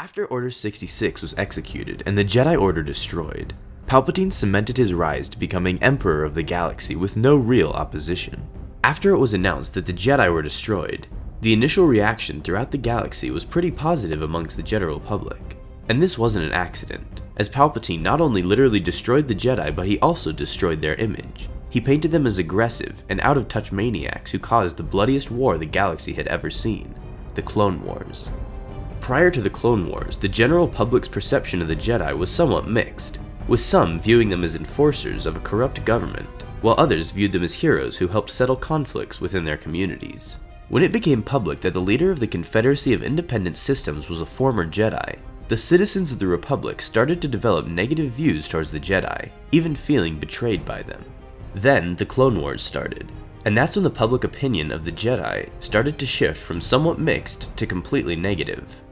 After Order 66 was executed and the Jedi Order destroyed, Palpatine cemented his rise to becoming Emperor of the Galaxy with no real opposition. After it was announced that the Jedi were destroyed, the initial reaction throughout the galaxy was pretty positive amongst the general public. And this wasn't an accident, as Palpatine not only literally destroyed the Jedi, but he also destroyed their image. He painted them as aggressive and out-of-touch maniacs who caused the bloodiest war the galaxy had ever seen, the Clone Wars. Prior to the Clone Wars, the general public's perception of the Jedi was somewhat mixed, with some viewing them as enforcers of a corrupt government, while others viewed them as heroes who helped settle conflicts within their communities. When it became public that the leader of the Confederacy of Independent Systems was a former Jedi, the citizens of the Republic started to develop negative views towards the Jedi, even feeling betrayed by them. Then the Clone Wars started, and that's when the public opinion of the Jedi started to shift from somewhat mixed to completely negative.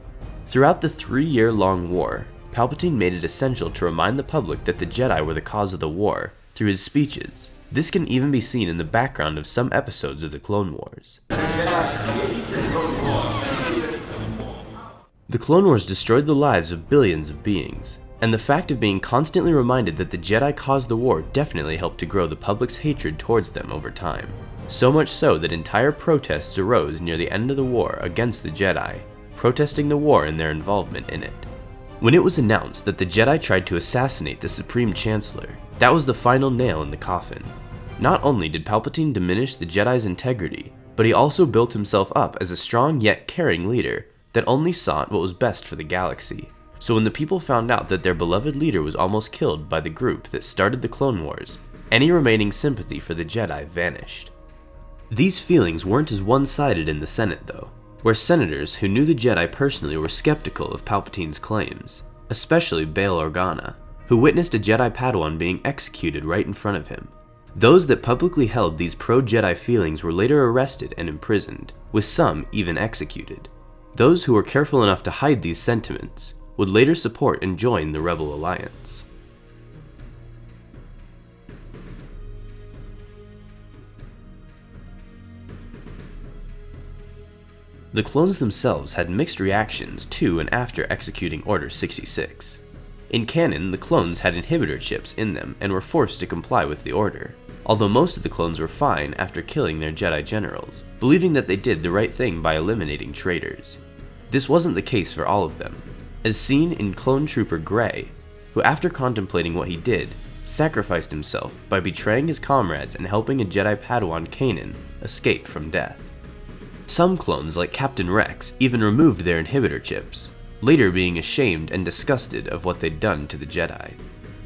Throughout the 3-year-long war, Palpatine made it essential to remind the public that the Jedi were the cause of the war through his speeches. This can even be seen in the background of some episodes of the Clone Wars. The Clone Wars destroyed the lives of billions of beings, and the fact of being constantly reminded that the Jedi caused the war definitely helped to grow the public's hatred towards them over time. So much so that entire protests arose near the end of the war against the Jedi, protesting the war and their involvement in it. When it was announced that the Jedi tried to assassinate the Supreme Chancellor, that was the final nail in the coffin. Not only did Palpatine diminish the Jedi's integrity, but he also built himself up as a strong yet caring leader that only sought what was best for the galaxy. So when the people found out that their beloved leader was almost killed by the group that started the Clone Wars, any remaining sympathy for the Jedi vanished. These feelings weren't as one-sided in the Senate though, where senators who knew the Jedi personally were skeptical of Palpatine's claims, especially Bail Organa, who witnessed a Jedi Padawan being executed right in front of him. Those that publicly held these pro-Jedi feelings were later arrested and imprisoned, with some even executed. Those who were careful enough to hide these sentiments would later support and join the Rebel Alliance. The clones themselves had mixed reactions to and after executing Order 66. In canon, the clones had inhibitor chips in them and were forced to comply with the order, although most of the clones were fine after killing their Jedi generals, believing that they did the right thing by eliminating traitors. This wasn't the case for all of them, as seen in Clone Trooper Gray, who after contemplating what he did, sacrificed himself by betraying his comrades and helping a Jedi Padawan Kanan escape from death. Some clones, like Captain Rex, even removed their inhibitor chips, later being ashamed and disgusted of what they'd done to the Jedi.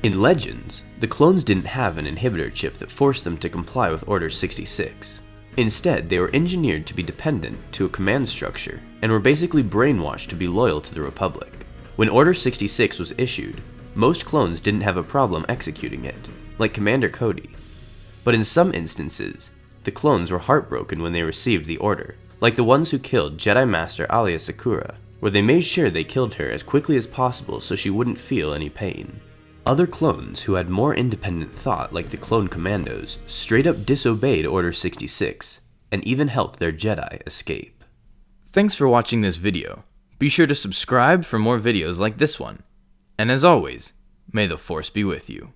In Legends, the clones didn't have an inhibitor chip that forced them to comply with Order 66. Instead, they were engineered to be dependent to a command structure, and were basically brainwashed to be loyal to the Republic. When Order 66 was issued, most clones didn't have a problem executing it, like Commander Cody. But in some instances, the clones were heartbroken when they received the order, like the ones who killed Jedi Master Alia Sakura, where they made sure they killed her as quickly as possible so she wouldn't feel any pain. Other clones who had more independent thought, like the Clone Commandos, straight up disobeyed Order 66, and even helped their Jedi escape. Thanks for watching this video. Be sure to subscribe for more videos like this one. And as always, may the Force be with you.